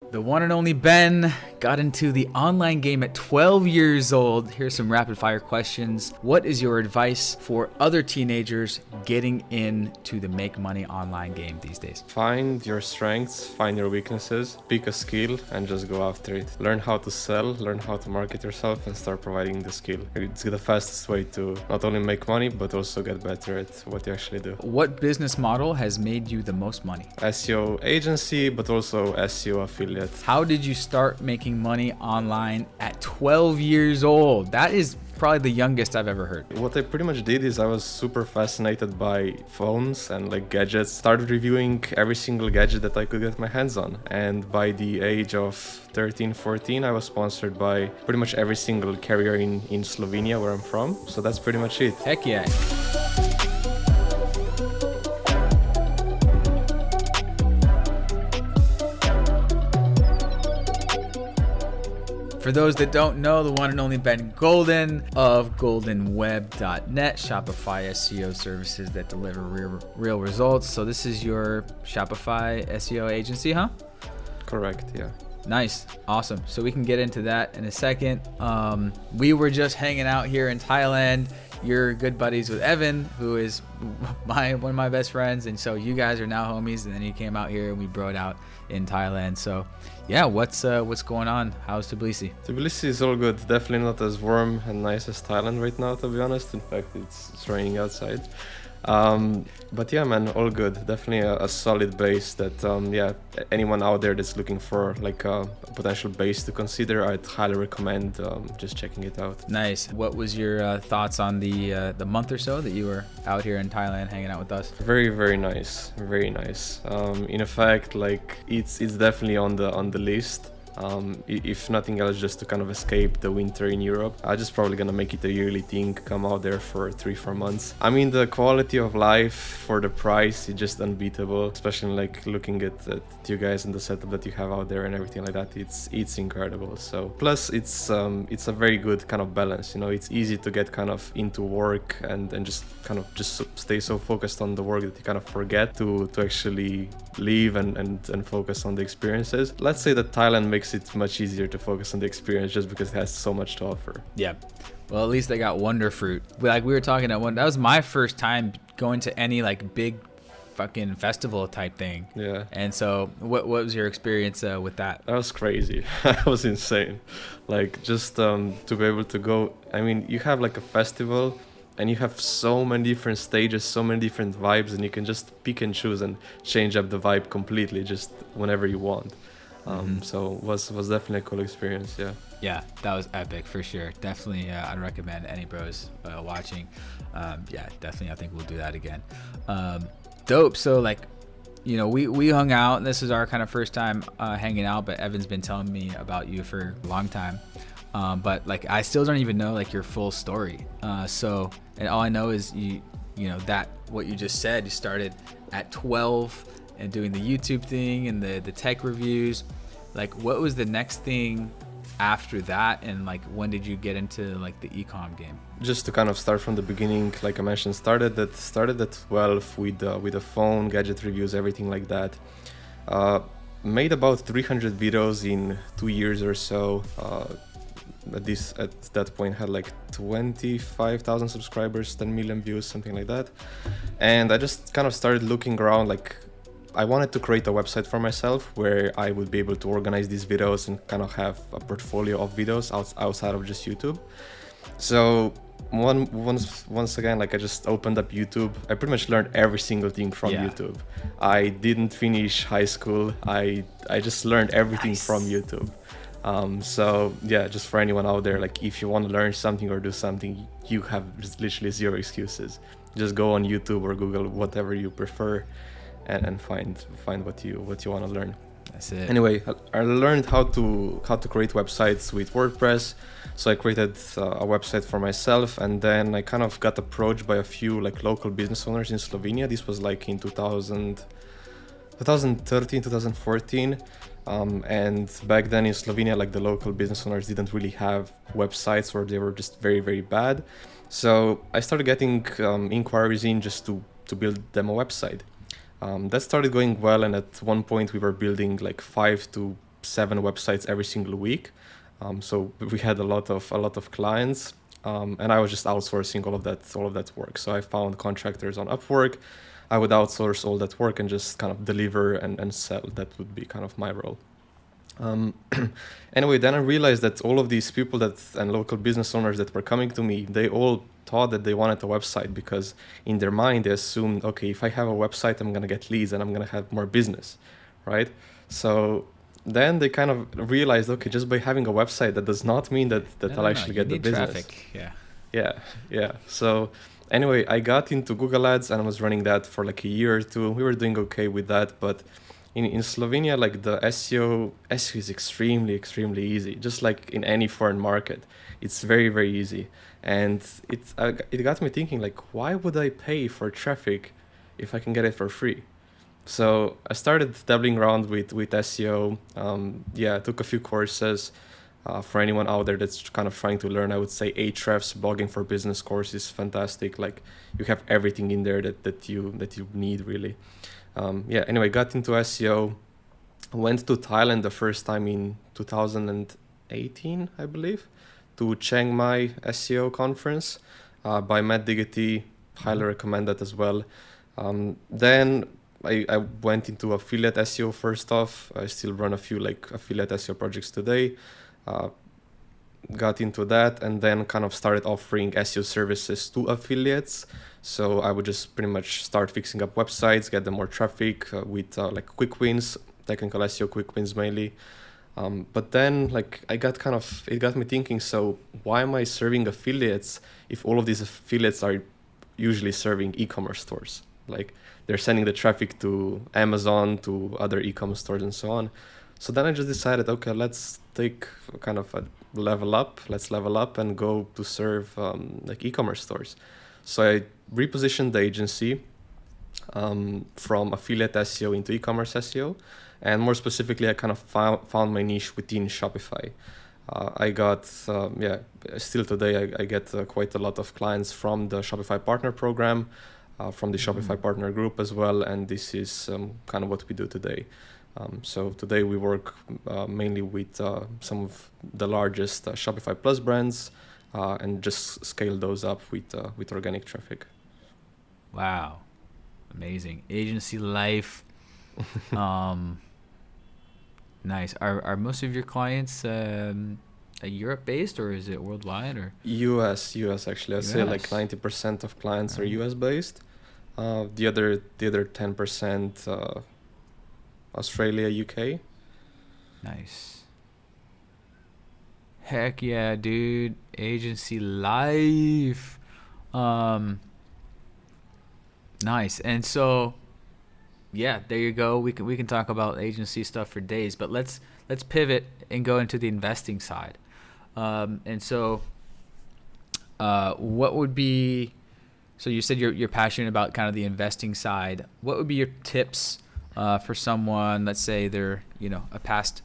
The one and only Ben got into the online game at 12 years old. Here's some rapid fire questions. What is your advice for other teenagers getting into the make money online game these days? Find your strengths, find your weaknesses, pick a skill and just go after it. Learn how to sell, learn how to market yourself and start providing the skill. It's the fastest way to not only make money, but also get better at what you actually do. What business model has made you the most money? SEO agency, but also SEO affiliate. How did you start making money online at 12 years old? That is probably the youngest I've ever heard. What I pretty much did is I was super fascinated by phones and like gadgets. Started reviewing every single gadget that I could get my hands on. And by the age of 13, 14, I was sponsored by pretty much every single carrier in Slovenia, where I'm from. So that's pretty much it. Heck yeah. For those that don't know, the one and only Ben Golden of goldenweb.net, Shopify SEO services that deliver real results. So this is your Shopify SEO agency, huh? Correct, yeah. Nice. Awesome. So we can get into that in a second. We were just hanging out here in Thailand. You're good buddies with Evan, who is one of my best friends. And so you guys are now homies. And then you came out here and we broed out in Thailand. So yeah, what's going on? How's Tiblisi? Tiblisi is all good. Definitely not as warm and nice as Thailand right now, to be honest. In fact, it's raining outside. But yeah, man, all good. Definitely a solid base that, anyone out there that's looking for like a potential base to consider, I'd highly recommend just checking it out. Nice. What was your thoughts on the month or so that you were out here in Thailand hanging out with us? Very, very nice. Very nice. In fact, like it's definitely on the list. If nothing else, just to kind of escape the winter in Europe. I'm just probably gonna make it a yearly thing, come out there for 3-4 months. I mean, the quality of life for the price is just unbeatable, especially like looking at you guys and the setup that you have out there and everything like that. It's incredible. So plus it's a very good kind of balance, you know. It's easy to get kind of into work and just stay so focused on the work that you kind of forget to actually live and focus on the experiences. Let's say that Thailand makes it much easier to focus on the experience just because it has so much to offer. Yeah. Well, at least they got Wonder Fruit. Like we were talking at one, that was my first time going to any like big fucking festival type thing. Yeah. And so what was your experience with that? That was crazy. That was insane. Like just to be able to go, I mean, you have like a festival and you have so many different stages, so many different vibes, and you can just pick and choose and change up the vibe completely just whenever you want. So was definitely a cool experience. Yeah, that was epic for sure. Definitely, I'd recommend any bros watching. Definitely, I think we'll do that again. Dope. So like, you know, we hung out, and this is our kind of first time hanging out, but Evan's been telling me about you for a long time. But like, I still don't even know like your full story. And all I know is you know, that what you just said, you started at 12 and doing the YouTube thing and the tech reviews. Like, what was the next thing after that, and like when did you get into like the e-com game? Just to kind of start from the beginning, like I mentioned, started at 12 with a phone, gadget reviews, everything like that. Made about 300 videos in 2 years or so. At that point had like 25,000 subscribers, 10 million views, something like that. And I just kind of started looking around, like I wanted to create a website for myself where I would be able to organize these videos and kind of have a portfolio of videos outside of just YouTube. So once again, like I just opened up YouTube. I pretty much learned every single thing from YouTube. I didn't finish high school. I just learned everything from YouTube. So yeah, just for anyone out there, like if you want to learn something or do something, you have just literally zero excuses. Just go on YouTube or Google, whatever you prefer, and find what you want to learn. That's it. Anyway, I learned how to create websites with WordPress. So I created a website for myself, and then I kind of got approached by a few like local business owners in Slovenia. This was like in 2013, 2014. And back then in Slovenia, like the local business owners didn't really have websites, or they were just very, very bad. So I started getting inquiries in just to build them a website. That started going well, and at one point we were building like 5 to 7 websites every single week. So we had a lot of clients, and I was just outsourcing all of that work. So I found contractors on Upwork. I would outsource all that work and just kind of deliver and sell. That would be kind of my role. Um, anyway, then I realized that all of these people and local business owners that were coming to me, they all thought that they wanted a website because in their mind they assumed, okay, if I have a website, I'm gonna get leads and I'm gonna have more business, right? So then they kind of realized, okay, just by having a website, that does not mean that I'll actually get the business. Traffic. Yeah. Yeah. So anyway, I got into Google Ads and I was running that for like a year or two. We were doing okay with that, but in Slovenia, like the SEO is extremely easy. Just like in any foreign market, it's very easy. And it got me thinking, like, why would I pay for traffic if I can get it for free? So I started dabbling around with SEO. I took a few courses. For anyone out there that's kind of trying to learn, I would say Ahrefs blogging for business course is fantastic. Like, you have everything in there that you need, really. Anyway, got into SEO. Went to Thailand the first time in 2018, I believe, to Chiang Mai SEO conference by Matt Diggity. Highly recommend that as well. Then I went into affiliate SEO first off. I still run a few like affiliate SEO projects today. Got into that and then kind of started offering SEO services to affiliates. So I would just pretty much start fixing up websites, get them more traffic with like quick wins, technical SEO quick wins mainly. But then like it got me thinking, so why am I serving affiliates if all of these affiliates are usually serving e-commerce stores? Like, they're sending the traffic to Amazon, to other e-commerce stores and so on. So then I just decided, okay, let's take kind of a level up. Let's level up and go to serve like e-commerce stores. So I repositioned the agency from affiliate SEO into e-commerce SEO. And more specifically, I kind of found my niche within Shopify. I got, still today, I get quite a lot of clients from the Shopify Partner Program, from the Shopify Partner Group as well. And this is kind of what we do today. So today we work mainly with some of the largest Shopify Plus brands and just scale those up with organic traffic. Wow. Amazing. Agency life. Nice. Are most of your clients Europe based, or is it worldwide, or? US actually. I'd say like 90% of clients are US based. The other 10% Australia, UK. Nice. Heck yeah, dude. Agency life. Nice. And so, yeah, there you go. We can talk about agency stuff for days, but let's pivot and go into the investing side. And so, what would be? So you said you're passionate about kind of the investing side. What would be your tips for someone? Let's say they're a past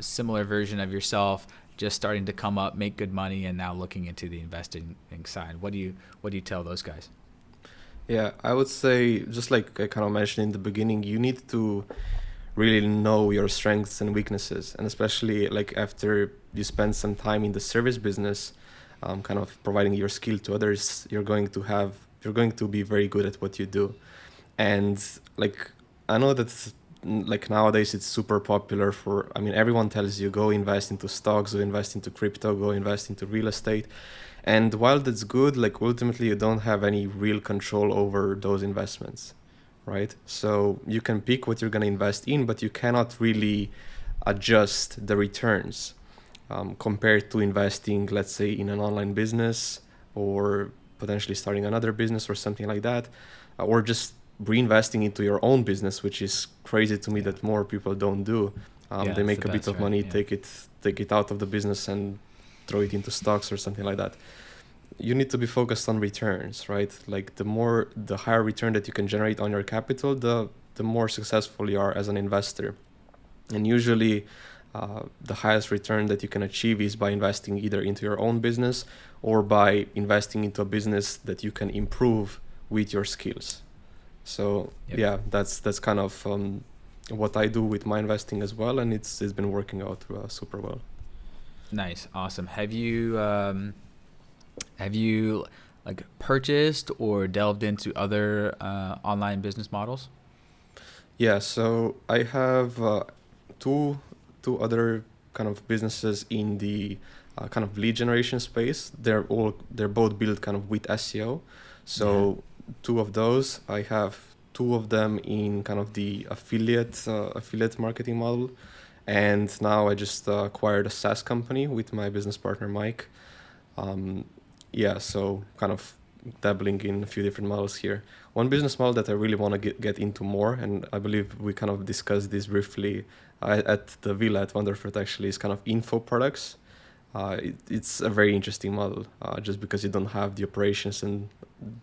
similar version of yourself, just starting to come up, make good money, and now looking into the investing side. What do you tell those guys? Yeah, I would say, just like I kind of mentioned in the beginning, you need to really know your strengths and weaknesses. And especially like after you spend some time in the service business, kind of providing your skill to others, you're going to be very good at what you do. And like, I know that like nowadays it's super popular everyone tells you go invest into stocks, go invest into crypto, go invest into real estate. And while that's good, like ultimately you don't have any real control over those investments, right? So you can pick what you're going to invest in, but you cannot really adjust the returns compared to investing, let's say, in an online business or potentially starting another business or something like that, or just reinvesting into your own business, which is crazy to me that more people don't do. They make a bit of money, take it out of the business and throw it into stocks or something like that. You need to be focused on returns, right? Like the higher return that you can generate on your capital, the more successful you are as an investor. And usually the highest return that you can achieve is by investing either into your own business or by investing into a business that you can improve with your skills. So that's kind of what I do with my investing as well, and it's been working out super well. Nice, awesome. Have you like purchased or delved into other online business models? Yeah, so I have two two other kind of businesses in the kind of lead generation space. They're both built kind of with SEO. So two of those, I have two of them in kind of the affiliate marketing model, and now I just acquired a SaaS company with my business partner Mike. Um, yeah, so kind of dabbling in a few different models here. One business model that I really want to get into more, and I believe we kind of discussed this briefly at the villa at Wonderfruit actually, is kind of info products. It's a very interesting model, just because you don't have the operations and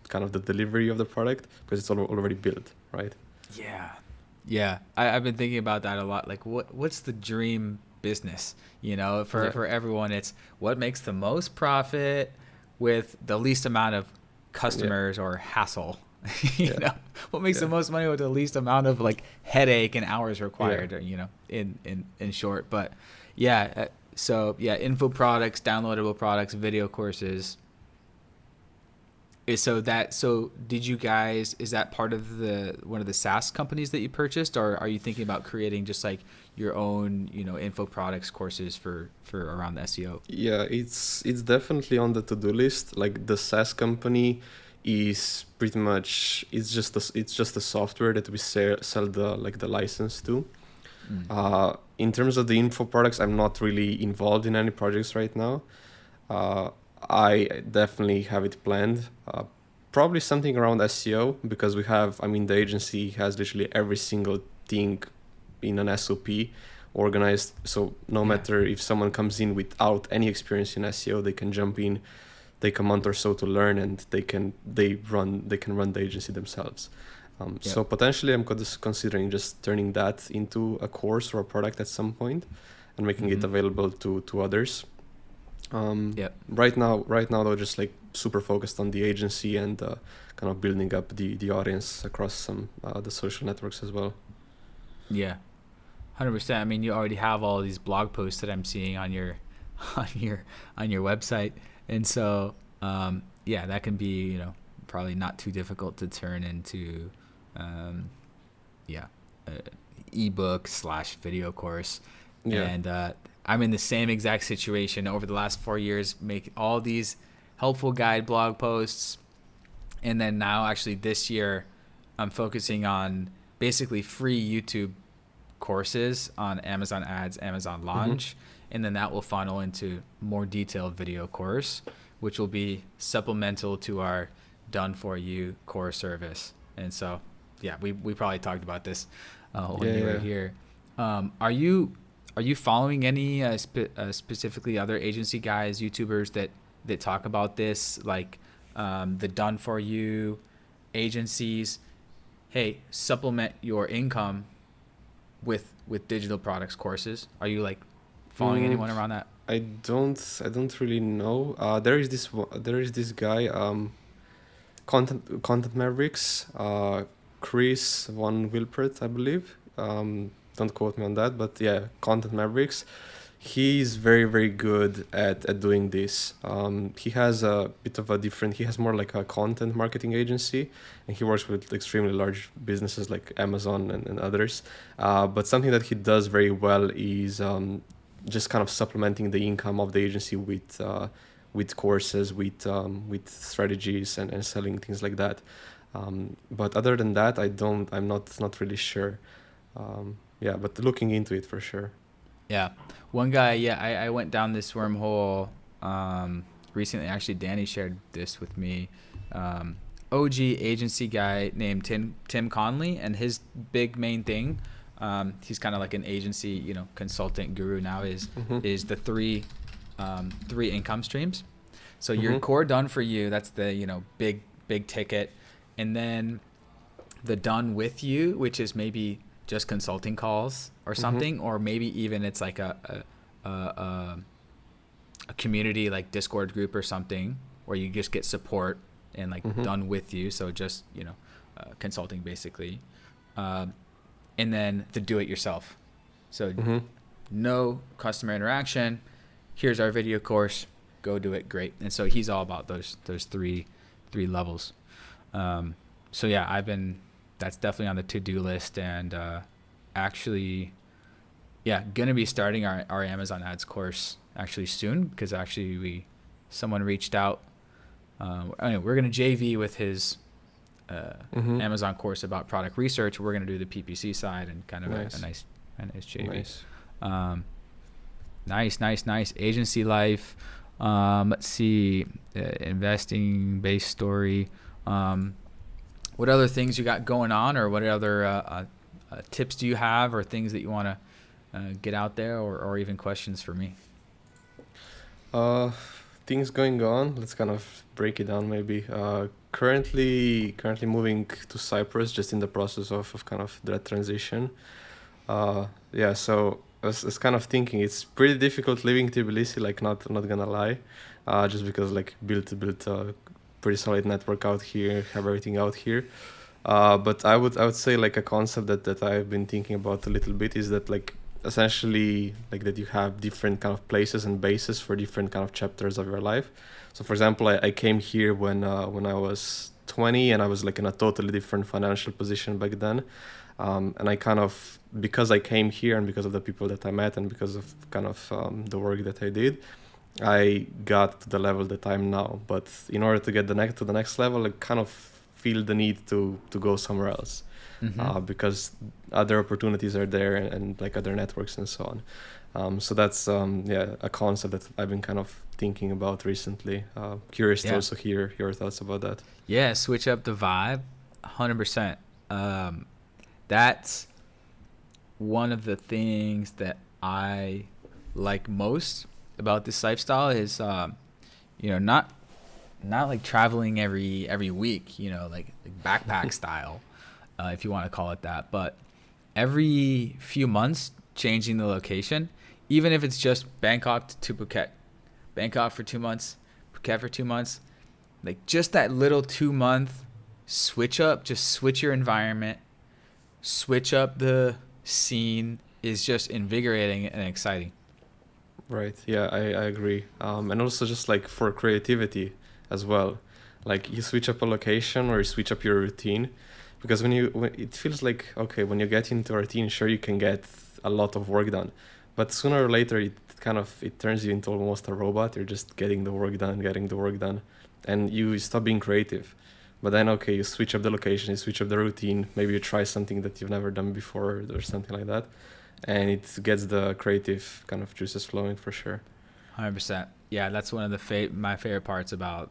kind of the delivery of the product because it's already built, right? Yeah. Yeah. I've been thinking about that a lot. Like what's the dream business? You know, Yeah, for everyone, it's what makes the most profit with the least amount of yeah, customers or hassle. You yeah, know, what makes the yeah, most money with the least amount of like headache and hours yeah. required, you know, in short. But yeah, so yeah, info products, downloadable products, video courses. So did you guys, is that part of the one of the SaaS companies that you purchased, or are you thinking about creating just like your own, you know, info products courses for around the SEO? Yeah, it's definitely on the to-do list. Like the SaaS company is pretty much it's just a software that we sell the license to. Mm. In terms of the info products, I'm not really involved in any projects right now. Uh, I definitely have it planned. Probably something around SEO because I mean, the agency has literally every single thing in an SOP organized. So no Yeah. matter if someone comes in without any experience in SEO, they can jump in, take a month or so to learn, and they can run the agency themselves. Yep. So potentially, I'm considering just turning that into a course or a product at some point, and making it Mm-hmm. available to others. Yep. Right now though, just like super focused on the agency and kind of building up the audience across some the social networks as well. Yeah. 100%. I mean, you already have all these blog posts that I'm seeing on your on your on your website, and so yeah, that can be, you know, probably not too difficult to turn into um, yeah, uh, ebook slash video course. Yeah. And I'm in the same exact situation over the last 4 years, make all these helpful guide blog posts, and then now actually this year, I'm focusing on basically free YouTube courses on Amazon Ads, Amazon Mm-hmm. Launch, and then that will funnel into more detailed video course, which will be supplemental to our done for you core service. And so, yeah, we probably talked about this when Yeah, you were yeah. here. Are you following any specifically other agency guys, YouTubers that talk about this, like the done for you agencies? Hey, supplement your income with digital products courses. Are you like following Mm, anyone around that? I don't really know. There is this guy, content Mavericks, Chris Von Wilpert, I believe. Don't quote me on that, but yeah, content Mavericks. He's very good at doing this. He has a bit of a different. He has more like a content marketing agency, and he works with extremely large businesses like Amazon and others. But something that he does very well is just kind of supplementing the income of the agency with courses, with strategies and selling things like that. But other than that, I'm not really sure. Yeah, but looking into it for sure. Yeah, one guy. Yeah, I went down this wormhole recently. Actually, Danny shared this with me. Um, OG agency guy named Tim Conley, and his big main thing. He's kind of like an agency, you know, consultant guru now. Is Mm-hmm. is the three income streams. So your Mm-hmm. core done for you, that's the, you know, big ticket, and then the done with you, which is maybe just consulting calls or Mm-hmm. something, or maybe even it's like a, a community like Discord group or something where you just get support and like Mm-hmm. done with you. So just, you know, consulting basically. Um, and then the do-it-yourself. So no customer interaction. Here's our video course. Go do it. Great. And so he's all about those three levels. So yeah, that's definitely on the to-do list, and actually, yeah, gonna be starting our Amazon ads course actually soon, because actually someone reached out. Anyway, we're gonna JV with his Amazon course about product research. We're gonna do the PPC side and kind of a nice JV. Nice agency life. Let's see, investing based story. What other things you got going on, or what other tips do you have, or things that you want to get out there, or even questions for me? Things going on. Let's kind of break it down maybe. Currently moving to Cyprus, just in the process of kind of that transition. So I was kind of thinking it's pretty difficult living Tbilisi, like not gonna lie, just because like built a pretty solid network out here, have everything out here. But I would say like a concept that I've been thinking about a little bit is that like essentially like that you have different kind of places and bases for different kind of chapters of your life. So for example, I came here when I was 20, and I was like in a totally different financial position back then. And I kind of, because I came here and because of the people that I met and because of kind of the work that I did, I got to the level that I'm now. But in order to get to the next level, I kind of feel the need to go somewhere else, because other opportunities are there, and like other networks and so on. So that's a concept that I've been kind of thinking about recently. Curious to also hear your thoughts about that. Yeah, switch up the vibe, 100%. That's one of the things that I like most about this lifestyle is, not like traveling every week, like backpack style, if you want to call it that, but every few months changing the location, even if it's just Bangkok to Phuket, Bangkok for 2 months, Phuket for 2 months, like just that little 2 month switch up, just switch your environment, switch up the scene is just invigorating and exciting. Right. Yeah, I agree. And also just like for creativity as well, like you switch up a location or you switch up your routine, because when it feels like, okay, when you get into a routine, sure, you can get a lot of work done, but sooner or later it turns you into almost a robot. You're just getting the work done, and you stop being creative. But then, okay, you switch up the location, you switch up the routine, maybe you try something that you've never done before or something like that, and it gets the creative kind of juices flowing for sure. 100%. Yeah, that's one of my favorite parts about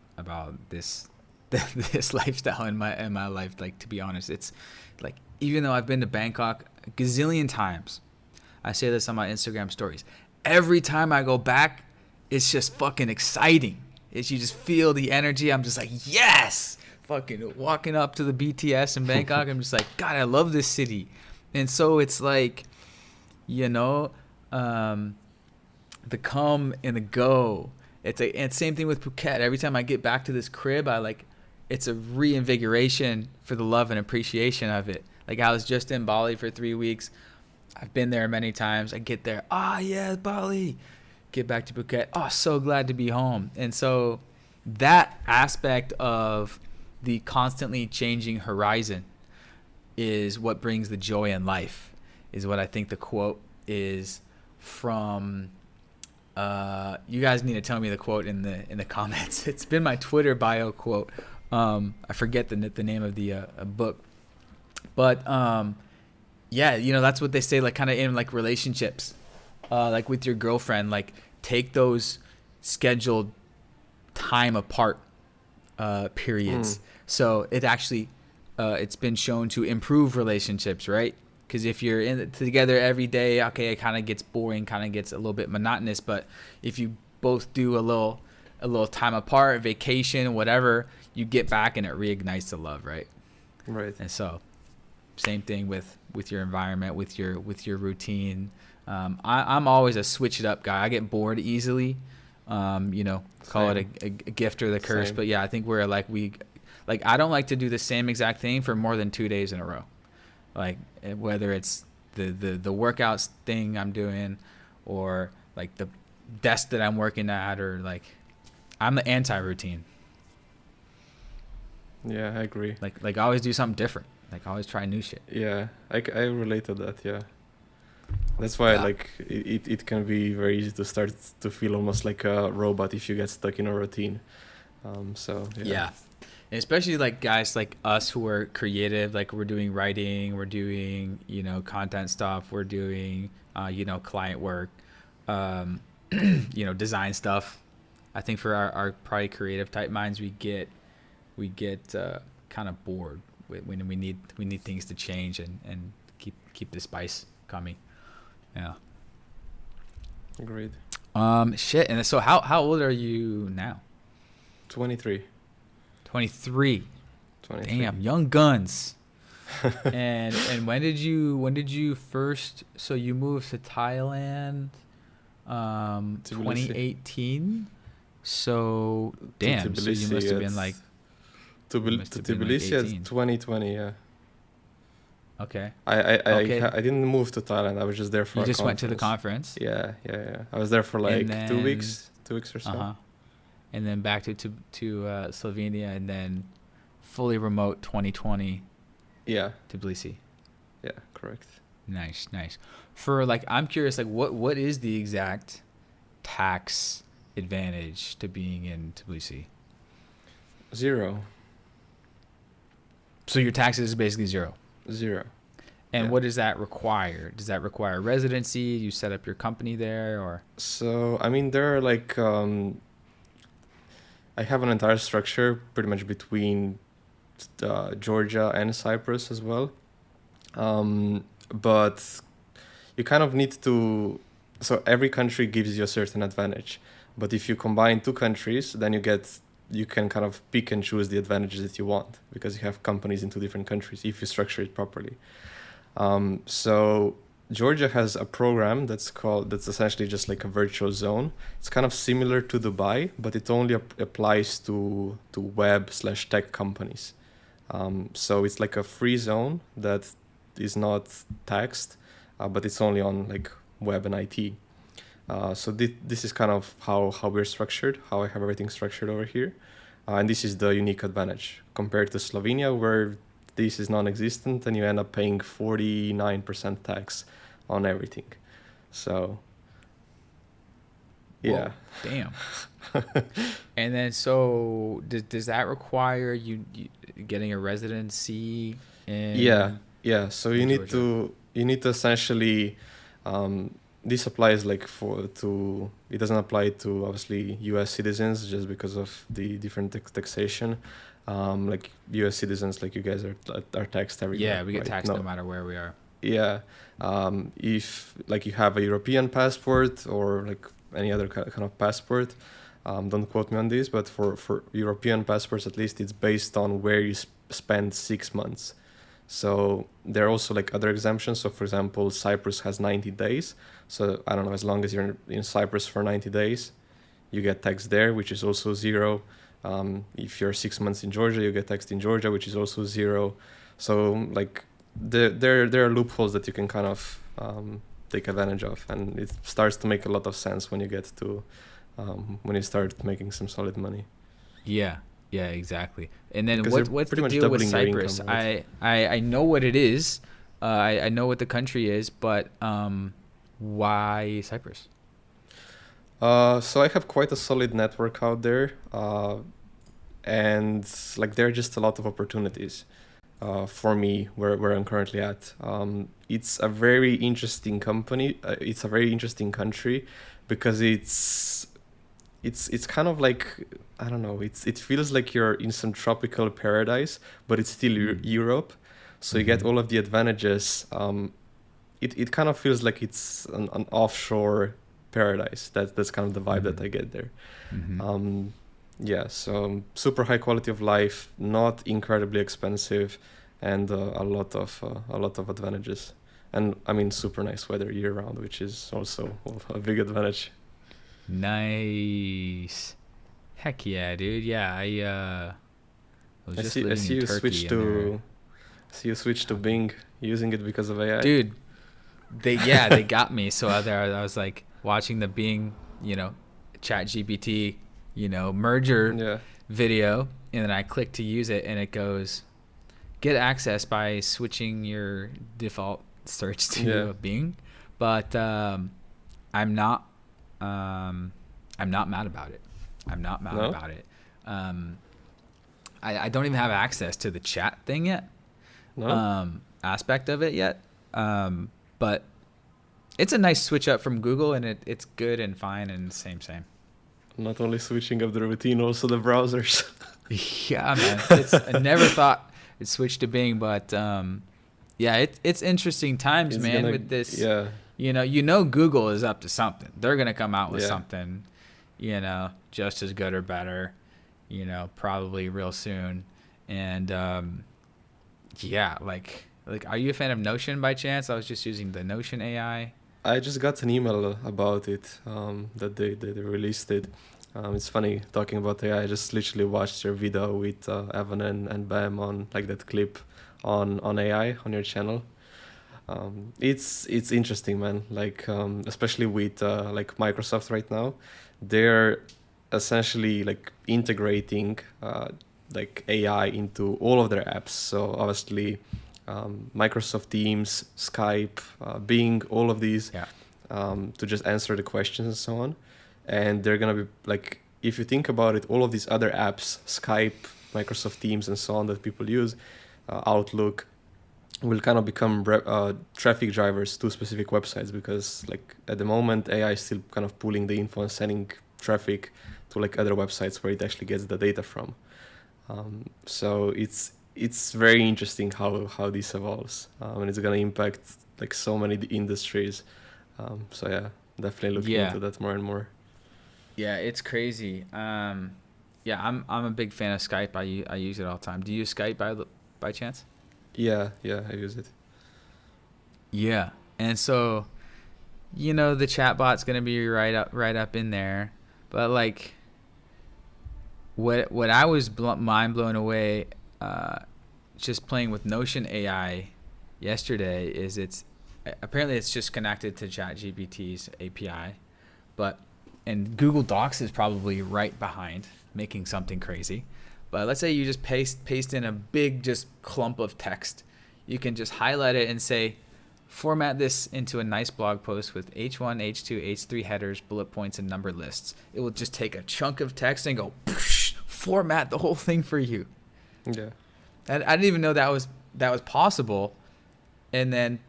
this this lifestyle in my life. Like, to be honest, it's like, even though I've been to Bangkok a gazillion times, I say this on my Instagram stories, every time I go back, it's just fucking exciting. You just feel the energy. I'm just like, yes, fucking walking up to the BTS in Bangkok. I'm just like, God, I love this city. And so it's like, the come and the go. And same thing with Phuket. Every time I get back to this crib, it's a reinvigoration for the love and appreciation of it. Like, I was just in Bali for 3 weeks. I've been there many times. I get there, yeah, Bali. Get back to Phuket, so glad to be home. And so that aspect of the constantly changing horizon is what brings the joy in life, is what I think the quote is from. You guys need to tell me the quote in the comments. It's been my Twitter bio quote. I forget the name of the book, but that's what they say, like kind of in like relationships, like with your girlfriend, like take those scheduled time apart periods. So it actually it's been shown to improve relationships, right? Because if you're together every day, okay, it kind of gets boring, kind of gets a little bit monotonous. But if you both do a little time apart, vacation, whatever, you get back and it reignites the love, right? Right. And so, same thing with your environment, with your routine. I'm always a switch it up guy. I get bored easily. Call it a gift or the curse. Same. But yeah, I think we're I don't like to do the same exact thing for more than 2 days in a row. like whether it's the workouts thing I'm doing, or like the desk that I'm working at, or like I'm the anti-routine. Yeah, I agree. Like I always do something different. Like I always try new shit. Yeah, I relate to that. Yeah, that's why Yeah. like it can be very easy to start to feel almost like a robot if you get stuck in a routine. So yeah. Yeah. And especially like guys like us who are creative, like we're doing writing, we're doing, content stuff, we're doing, client work, um, design stuff. I think for our probably creative type minds, we get kind of bored when we need things to change and keep the spice coming. Yeah. Agreed. Shit. And so how old are you now? 23. 23. 23. Damn, young guns. and when did you first, so you moved to Thailand Tbilisi. 2018? So damn, so you Tbilisi must have at been like to you must have been like Tbilisi at 18. 2020. Yeah. Okay. I didn't move to Thailand. I was just there for You a just went to the conference. conference? Yeah. I was there for like And then 2 weeks or so. uh-huh. And then back to Slovenia, and then fully remote 2020 Yeah, Tbilisi. yeah, correct. Nice. For like, I'm curious, like what is the exact tax advantage to being in Tbilisi? 0. So your taxes is basically zero. 0. And Yeah. what does that require? Does that require residency? You set up your company there, or? So, I mean, there are like, I have an entire structure pretty much between Georgia and Cyprus as well. But you kind of need to, so every country gives you a certain advantage. But if you combine two countries, then you can kind of pick and choose the advantages that you want, because you have companies in two different countries if you structure it properly. So Georgia has a program that's essentially just like a virtual zone. It's kind of similar to Dubai, but it only applies to web/tech companies. So it's like a free zone that is not taxed, but it's only on like web and IT. So this is kind of how we're structured, how I have everything structured over here. And this is the unique advantage compared to Slovenia, where this is non-existent and you end up paying 49% tax on everything. So, yeah. Whoa, damn. And then, so does that require you getting a residency in? Yeah. So you need to essentially, this applies like it doesn't apply to obviously US citizens just because of the different taxation. Like US citizens, like you guys are taxed everywhere. Yeah, we get right? taxed no matter where we are. Yeah. If like you have a European passport or like any other kind of passport, don't quote me on this, but for European passports at least, it's based on where you spend 6 months. So there are also like other exemptions. So for example, Cyprus has 90 days. So I don't know, as long as you're in Cyprus for 90 days, you get taxed there, which is also 0. If you're 6 months in Georgia, you get taxed in Georgia, which is also 0. So like there are loopholes that you can kind of take advantage of, and it starts to make a lot of sense when you get to when you start making some solid money. Yeah, exactly. And then Because what's pretty the much deal with doubling your Cyprus? income, right? I know what it is. I know what the country is, but why Cyprus? So I have quite a solid network out there, and like there are just a lot of opportunities for me where I'm currently at. It's a very interesting company. It's a very interesting country because it's kind of like, I don't know. It feels like you're in some tropical paradise, but it's still Europe. So you get all of the advantages. It kind of feels like it's an offshore paradise. That's kind of the vibe that I get there. Yeah, so super high quality of life, not incredibly expensive, and a lot of advantages. And I mean, super nice weather year round, which is also a big advantage. Nice. Heck yeah, dude. Yeah, I was just living I see in you Turkey. So you switched to Bing, using it because of AI? Dude, they got me. So I was like watching the Bing, Chat GPT, merger Yeah. video, and then I click to use it, and it goes, get access by switching your default search to Bing. But I'm not mad about it. I'm not mad No? about it. I don't even have access to the chat thing yet. No? Aspect of it yet. But it's a nice switch up from Google, and it's good and fine and same. Not only switching up the routine, also the browsers. Yeah, man. I never thought it switched to Bing, but yeah, it's interesting times, It's man, gonna, with this. yeah. Google is up to something. They're gonna come out with Yeah. something, just as good or better, probably real soon. And yeah, like, are you a fan of Notion by chance? I was just using the Notion AI. I just got an email about it, that they released it. It's funny talking about AI. I just literally watched your video with Evan and Bam on like that clip on AI on your channel. It's interesting, man. Like especially with like Microsoft right now, they're essentially like integrating like AI into all of their apps. So obviously, Microsoft Teams, Skype, Bing, all of these, Yeah. to just answer the questions and so on. And they're gonna be like, if you think about it, all of these other apps, Skype, Microsoft Teams, and so on that people use, Outlook, will kind of become traffic drivers to specific websites, because like at the moment AI is still kind of pulling the info and sending traffic to like other websites where it actually gets the data from. So it's very interesting how this evolves, and it's gonna impact like so many industries. So yeah, definitely looking Yeah. into that more and more. Yeah, it's crazy. Yeah, I'm a big fan of Skype. I use it all the time. Do you use Skype by chance? Yeah, I use it. Yeah, and so the chatbot's gonna be right up in there, but like what I was mind blown away, just playing with Notion AI yesterday, is it's just connected to ChatGPT's API, and Google Docs is probably right behind making something crazy. But let's say you just paste in a big just clump of text. You can just highlight it and say, format this into a nice blog post with H1, H2, H3 headers, bullet points, and number lists. It will just take a chunk of text and go, format the whole thing for you. Yeah. And I didn't even know that was possible. And then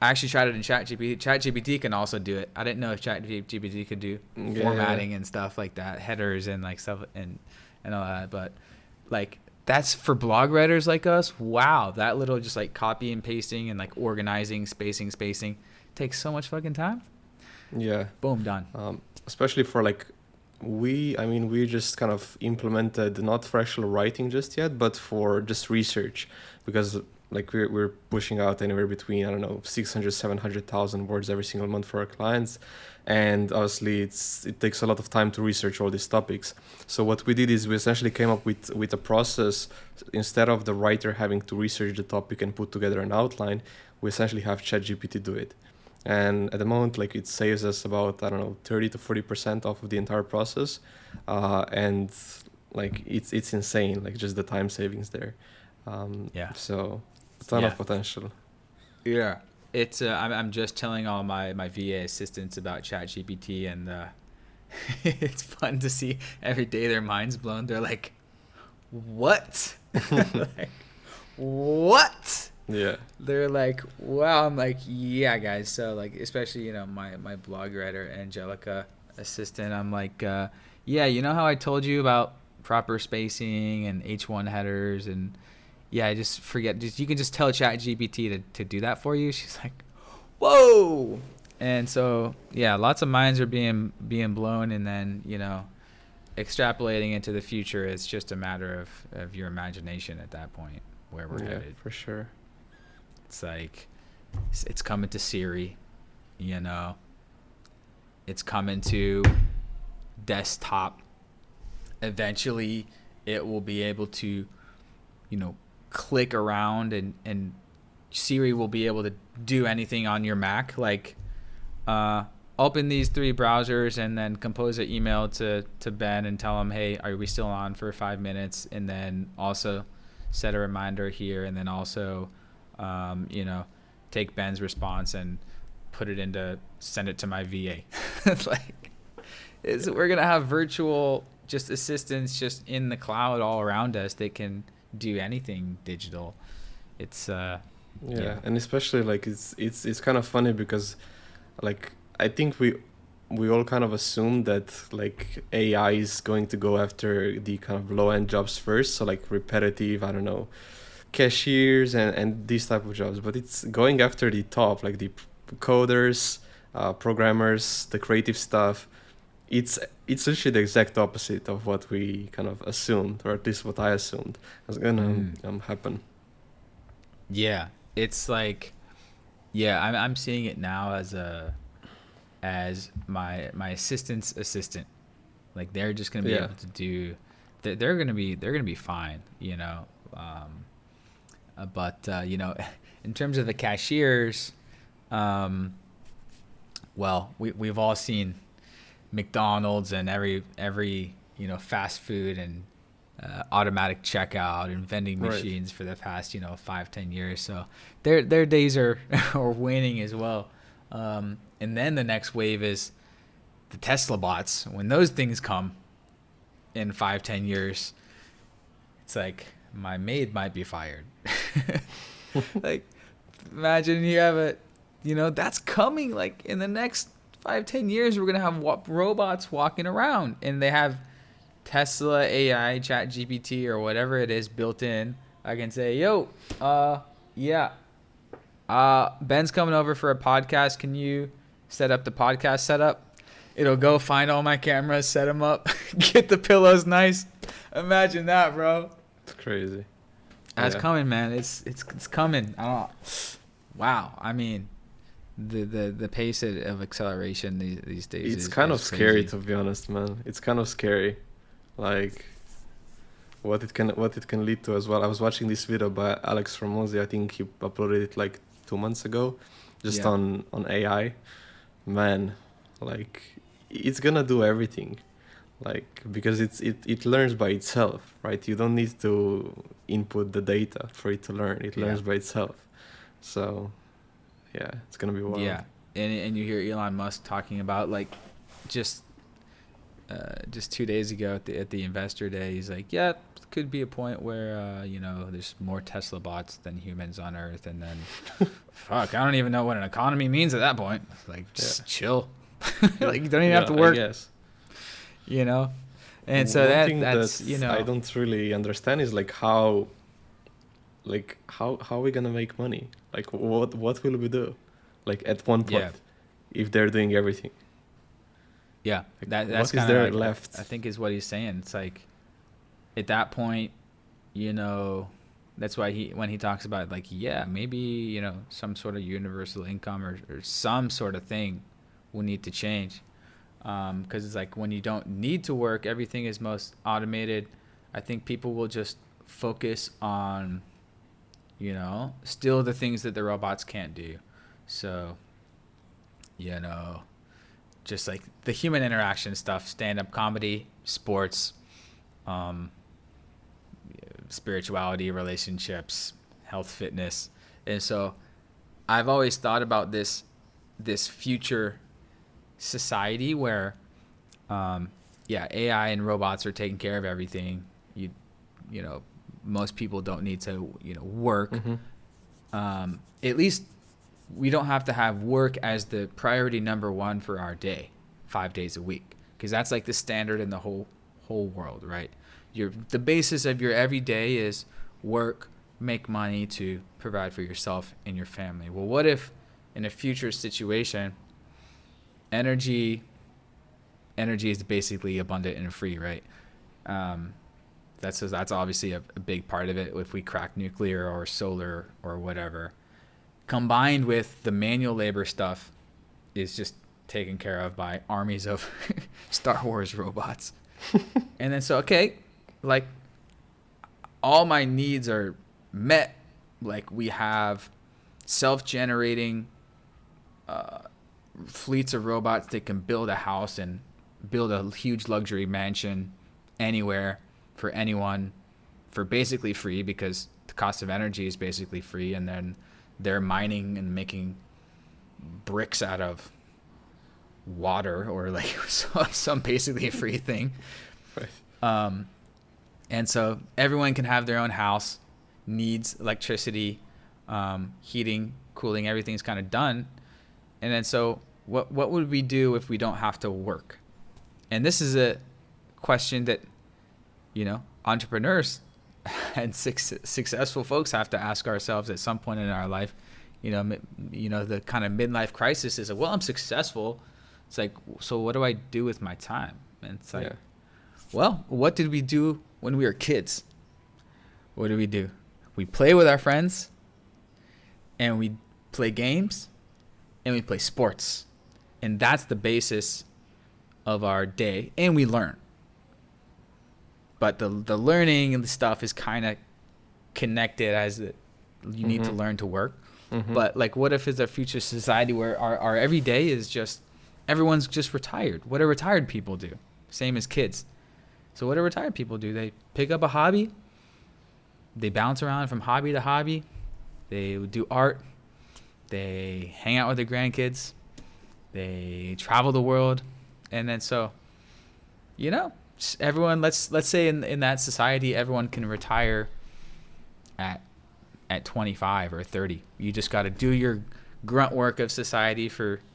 I actually tried it in ChatGPT. ChatGPT can also do it. I didn't know if ChatGPT could do formatting and stuff like that, headers and like stuff and all that. But like, that's for blog writers like us. Wow, that little just like copy and pasting and like organizing, spacing takes so much fucking time. Yeah. Boom, done. Especially for like, we just kind of implemented, not for actual writing just yet, but for just research, because like we're pushing out anywhere between, I don't know, 600, 700,000 words every single month for our clients. And obviously it takes a lot of time to research all these topics. So what we did is we essentially came up with a process. Instead of the writer having to research the topic and put together an outline, we essentially have ChatGPT do it. And at the moment, like, it saves us about, I don't know, 30 to 40% off of the entire process. And like, it's insane, like just the time savings there. Yeah. So a ton of potential. Yeah. It's I'm just telling all my VA assistants about ChatGPT, and it's fun to see every day their minds blown. They're like, what? Like, what? Yeah. They're like, wow. I'm like, yeah, guys. So like, especially, my blog writer, Angelica assistant, I'm like, yeah, you know how I told you about proper spacing and H1 headers, and yeah, I just forget. You can just tell ChatGPT to do that for you. She's like, whoa. And so, yeah, lots of minds are being blown, and then, extrapolating into the future is just a matter of your imagination at that point, where we're headed. For sure. It's like, it's coming to Siri, it's coming to desktop. Eventually, it will be able to, click around and Siri will be able to do anything on your Mac, like open these 3 browsers and then compose an email to Ben and tell him, hey, are we still on for 5 minutes? And then also set a reminder here, and then also, take Ben's response and send it to my VA. Like, we're going to have virtual just assistants just in the cloud all around us. They can do anything digital. It's, yeah. And especially like it's kind of funny because like I think we all kind of assume that like AI is going to go after the kind of low end jobs first, so like repetitive, I don't know, cashiers and these type of jobs, but it's going after the top, like the coders, programmers, the creative stuff. It's literally the exact opposite of what we kind of assumed, or at least what I assumed was gonna happen. Yeah, it's like, yeah, I'm seeing it now as my assistant's assistant. Like, they're just gonna be able to do. They're gonna be fine, but in terms of the cashiers, well, we've all seen McDonald's and every fast food and automatic checkout and vending machines for the past 5-10 years. So their days are are waning as well. And then the next wave is the Tesla bots. When those things come in 5-10 years, it's like my maid might be fired. Like, imagine you have that's coming. Like, in the next 5-10 years, we're gonna have robots walking around, and they have Tesla AI, Chat GPT, or whatever it is built in. I can say, yo, Ben's coming over for a podcast. Can you set up the podcast setup? It'll go find all my cameras, set them up, get the pillows nice. Imagine that, bro. It's crazy. That's coming, man. It's coming. Wow. I mean, the pace of acceleration these days. It's kind of scary, to be honest, man. It's kind of scary, like what it can lead to as well. I was watching this video by Alex Ramosi. I think he uploaded it like 2 months ago, just on AI. Man, like, it's gonna do everything, like, because it learns by itself, right? You don't need to input the data for it to learn. It learns by itself. So yeah, it's gonna be wild. Yeah, and you hear Elon Musk talking about, like, just 2 days ago at the investor day, he's like, yeah, could be a point where there's more Tesla bots than humans on Earth, and then fuck, I don't even know what an economy means at that point. Like, just chill. Like, you don't even have to work. I guess. And so that's I don't really understand is like how are we gonna make money? Like, what will we do? Like, at one point, if they're doing everything. Yeah, like, that's what is there left? I think is what he's saying. It's like, at that point, that's why when he talks about, like, maybe some sort of universal income or some sort of thing will need to change, because it's like, when you don't need to work, everything is most automated. I think people will just focus on still the things that the robots can't do. So just like the human interaction stuff, stand-up comedy, sports, spirituality, relationships, health, fitness. And so I've always thought about this future society where AI and robots are taking care of everything. Most people don't need to work. At least we don't have to have work as the priority number one for our day, 5 days a week, because that's like the standard in the whole world, right? The basis of your everyday is work, make money to provide for yourself and your family. Well, what if in a future situation, energy is basically abundant and free, right? That's obviously a big part of it. If we crack nuclear or solar or whatever, combined with the manual labor stuff, is just taken care of by armies of Star Wars robots. And then like, all my needs are met, like we have self-generating fleets of robots that can build a house and build a huge luxury mansion anywhere for anyone for basically free, because the cost of energy is basically free, and then they're mining and making bricks out of water or like some basically free thing. Right. And so everyone can have their own house, needs electricity, heating, cooling, everything's kind of done. And then so what would we do if we don't have to work? And this is a question that, you know, entrepreneurs and successful folks have to ask ourselves at some point in our life. You know, the kind of midlife crisis is, well, I'm successful. It's like, so what do I do with my time? And it's like, well, what did we do when we were kids? What did we do? We play with our friends, and we play games, and we play sports. And that's the basis of our day, and we learn. But the learning and the stuff is kind of connected as you need to learn to work. But like, what if it's a future society where our everyday is just, everyone's just retired? What do retired people do? Same as kids. So what do retired people do? They pick up a hobby. They bounce around from hobby to hobby. They do art. They hang out with their grandkids. They travel the world. And then so, you know, everyone, let's say in that society, everyone can retire at 25 or 30. You just got to do your grunt work of society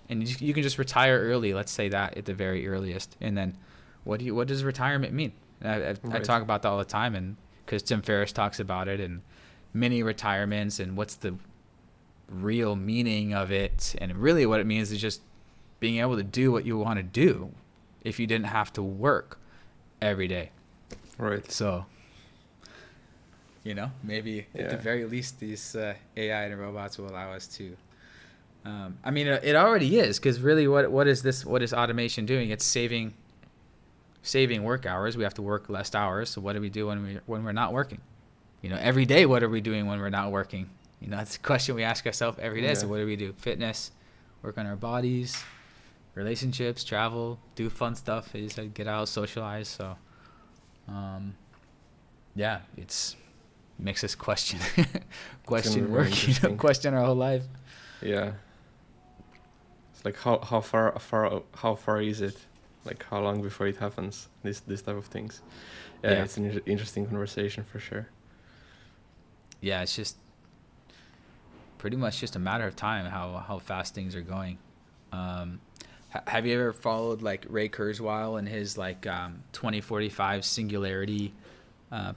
and you can just retire early. Let's say that at the very earliest. And then what does retirement mean? I talk about that all the time, and because Tim Ferriss talks about it, and mini retirements, and what's the real meaning of it. And really what it means is just being able to do what you want to do if you didn't have to work every day. Right. So, you know, maybe at the very least these AI and robots will allow us to, I mean, it already is, because really what is automation doing? It's saving work hours. We have to work less hours. So what do we do when we're not working? You know, every day, what are we doing when we're not working? You know, that's a question we ask ourselves every day. So what do we do? Fitness, work on our bodies, relationships, travel, do fun stuff. Is get out, socialize. So, it's makes us question work, you know, question our whole life. Yeah. It's like how far is it? Like how long before it happens? This type of things. Yeah. It's an interesting conversation for sure. Yeah, it's just pretty much just a matter of time how fast things are going. Have you ever followed like Ray Kurzweil and his like 2045 singularity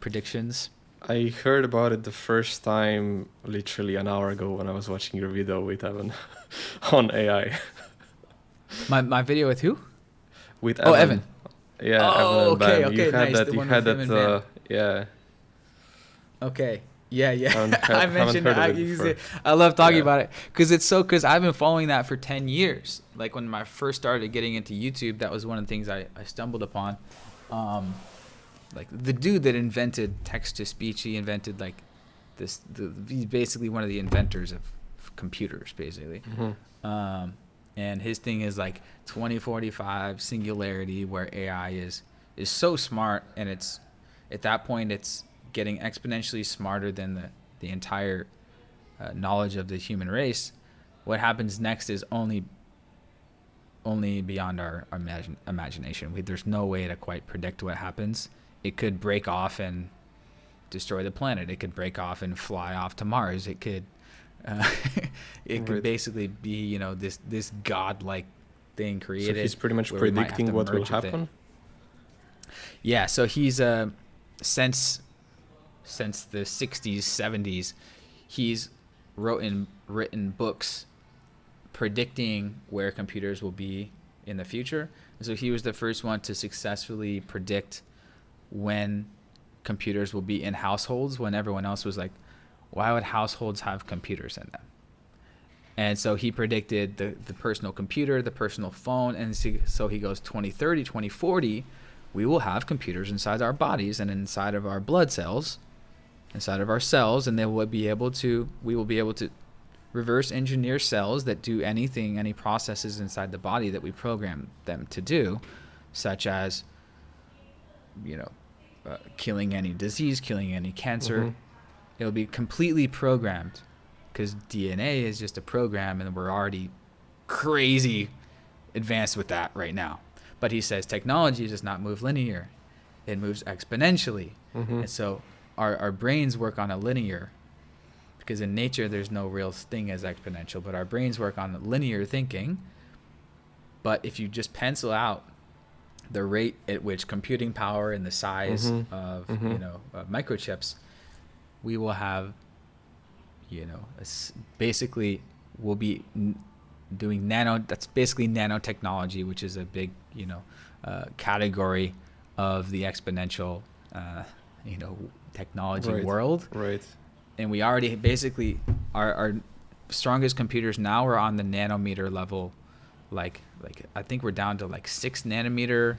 predictions? I heard about it the first time literally an hour ago when I was watching your video with Evan on AI. My video with who? With Evan. Oh, Evan. Yeah. Oh, Evan and okay, you had nice. that. You had that. Yeah. Okay. Yeah. I mentioned it. I love talking about it because I've been following that for 10 years. Like when I first started getting into YouTube, that was one of the things I stumbled upon. Like the dude that invented text to speech, he invented like he's basically one of the inventors of computers, basically. And his thing is like 2045 singularity, where AI is so smart, and it's at that point it's getting exponentially smarter than the entire knowledge of the human race. What happens next is only beyond our imagination. There's no way to quite predict what happens. It could break off and destroy the planet. It could break off and fly off to Mars. It could could basically be, you know, this godlike thing created. So he's pretty much predicting what will happen. Yeah. So he's since the 60s, 70s, he's written books predicting where computers will be in the future. And so he was the first one to successfully predict when computers will be in households, when everyone else was like, why would households have computers in them? And so he predicted the personal computer, the personal phone. And so he goes 2030, 2040, we will have computers inside our bodies and inside of our blood cells. inside of our cells, and we will be able to reverse engineer cells that do anything, any processes inside the body that we program them to do, such as, killing any disease, killing any cancer. It'll be completely programmed, because DNA is just a program, and we're already crazy advanced with that right now. But he says technology does not move linear. It moves exponentially. And so our brains work on a linear, because in nature there's no real thing as exponential, but our brains work on linear thinking. But if you just pencil out the rate at which computing power and the size of microchips, we will have, basically we'll be doing that's basically nanotechnology, which is a big category of the exponential technology world. Right. And we already basically our strongest computers now are on the nanometer level, like I think we're down to like 6 nanometer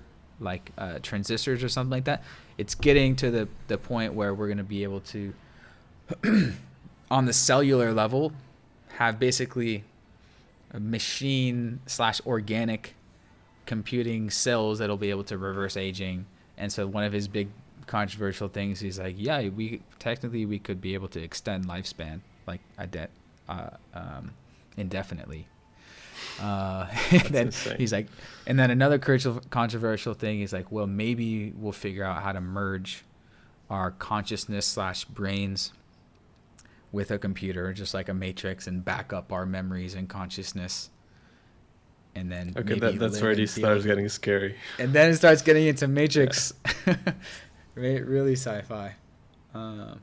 transistors or something like that. It's getting to the point where we're going to be able to on the cellular level have basically a machine / organic computing cells that'll be able to reverse aging. And so one of his big controversial things, he's like, yeah, we could be able to extend lifespan indefinitely. Then he's like, and then another controversial thing is like, well, maybe we'll figure out how to merge our consciousness / brains with a computer, just like a matrix, and back up our memories and consciousness. And then that's where it starts getting scary. And then it starts getting into Matrix. Really sci-fi. But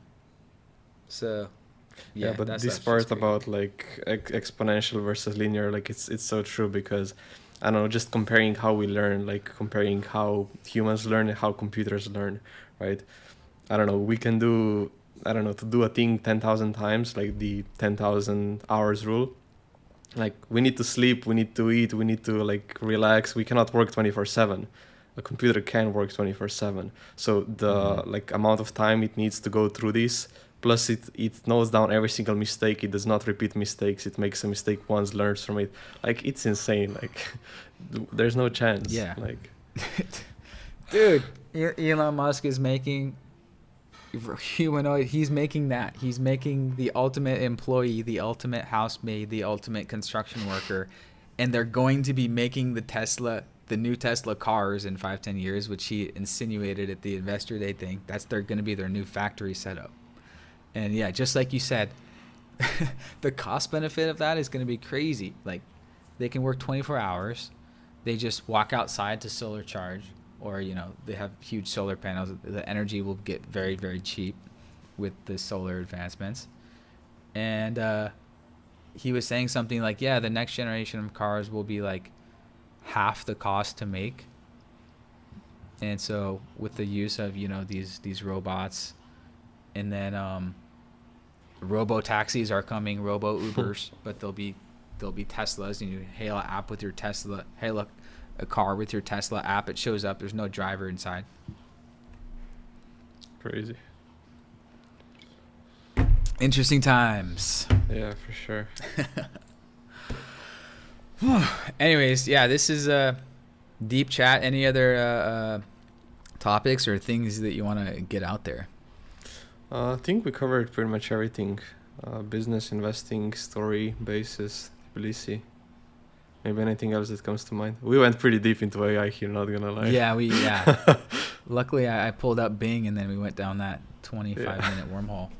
this part about exponential versus linear, it's so true, because I don't know, just comparing how we learn, comparing how humans learn and how computers learn, right? I don't know, we can do, to do a thing 10,000 times, like the 10,000 hours rule. We need to sleep, we need to eat, we need to relax. We cannot work 24/7. A computer can work 24/7. So the amount of time it needs to go through this, plus it notes down every single mistake. It does not repeat mistakes. It makes a mistake once, learns from it. It's insane. There's no chance. Yeah. Dude, Elon Musk is making humanoid. He's making the ultimate employee, the ultimate housemaid, the ultimate construction worker, and they're going to be making the new Tesla cars in 5-10 years, which he insinuated at the Investor Day thing. They're going to be their new factory setup. And yeah, just like you said, the cost benefit of that is going to be crazy. They can work 24 hours. They just walk outside to solar charge, or they have huge solar panels. The energy will get very, very cheap with the solar advancements. And he was saying something like, yeah, the next generation of cars will be half the cost to make. And so with the use of these robots, and then robo taxis are coming, robo Ubers, but they'll be Teslas, and you hail an app with your Tesla, hail a car with your Tesla app, it shows up, there's no driver inside. Crazy. Interesting times. Yeah, for sure. Anyways, yeah, this is a deep chat. Any other topics or things that you want to get out there? I think we covered pretty much everything. Business, investing, story, basis, Tiblisi. Maybe anything else that comes to mind. We went pretty deep into AI here, not gonna lie. Yeah. Luckily, I pulled up Bing, and then we went down that 25-minute wormhole.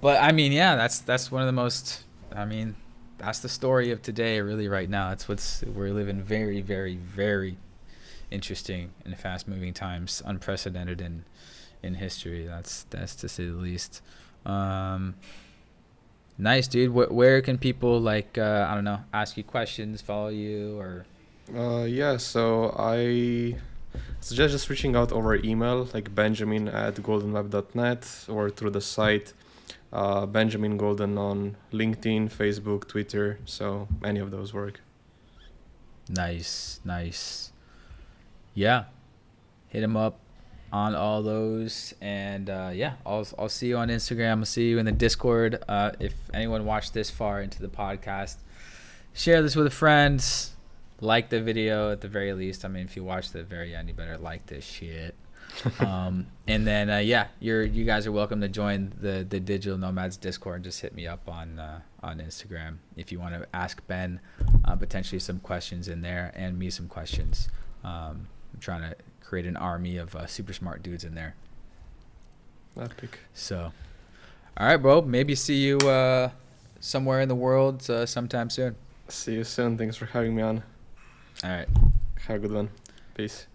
But I mean, yeah, that's one of the most. I mean, that's the story of today, really. Right now, we're living very, very, very interesting and fast-moving times, unprecedented in history. That's to say the least. Nice, dude. Where can people I don't know, ask you questions, follow you, or? So I suggest just reaching out over email, benjamin@goldenweb.net, or through the site, Benjamin Golden on LinkedIn, Facebook, Twitter. So any of those work. Nice. Yeah, hit him up on all those. And yeah, I'll see you on Instagram. I'll see you in the Discord. If anyone watched this far into the podcast, share this with a friend. Like the video at the very least. I mean, if you watch the very end, you better like this shit. And then yeah, you guys are welcome to join the Digital Nomads Discord, and just hit me up on Instagram if you want to ask Ben potentially some questions in there, and me some questions. I'm trying to create an army of super smart dudes in there. Epic. So all right, bro, maybe see you somewhere in the world sometime soon. See you soon. Thanks for having me on. All right, Have a good one. Peace.